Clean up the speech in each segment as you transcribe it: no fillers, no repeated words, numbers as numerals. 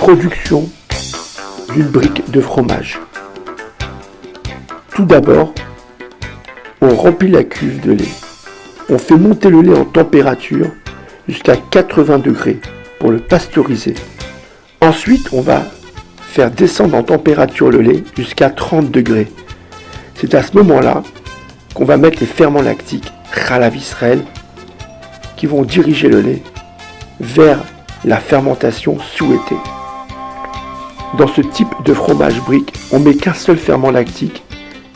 production d'une brique de fromage. Tout d'abord, on remplit la cuve de lait. On fait monter le lait en température jusqu'à 80 degrés pour le pasteuriser. Ensuite, on va faire descendre en température le lait jusqu'à 30 degrés. C'est à ce moment-là qu'on va mettre les ferments lactiques Chalav Israël qui vont diriger le lait vers la fermentation souhaitée. Dans ce type de fromage brique, on met qu'un seul ferment lactique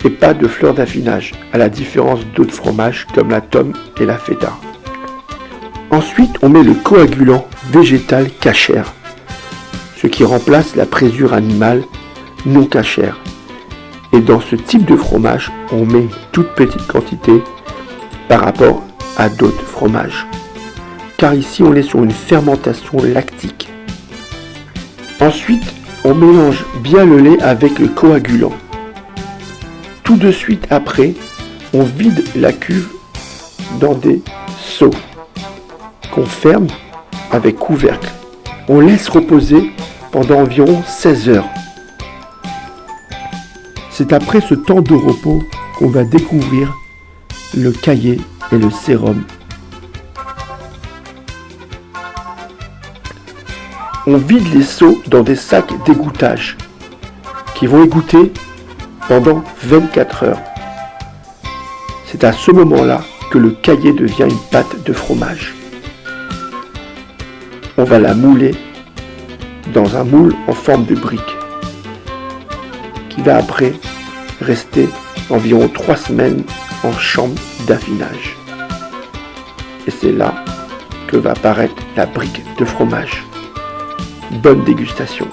et pas de fleur d'affinage, à la différence d'autres fromages comme la tome et la feta. Ensuite, on met le coagulant végétal cachère, ce qui remplace la présure animale non cachère. Et dans ce type de fromage, on met une toute petite quantité par rapport à d'autres fromages. Car ici, on est sur une fermentation lactique. Ensuite, on mélange bien le lait avec le coagulant. Tout de suite après, on vide la cuve dans des seaux qu'on ferme avec couvercle. On laisse reposer pendant environ 16 heures. C'est après ce temps de repos qu'on va découvrir le caillé et le sérum. On vide les seaux dans des sacs d'égouttage qui vont égoutter pendant 24 heures. C'est à ce moment-là que le caillé devient une pâte de fromage. On va la mouler dans un moule en forme de brique qui va après rester environ 3 semaines en chambre d'affinage. Et c'est là que va apparaître la brique de fromage. Bonne dégustation.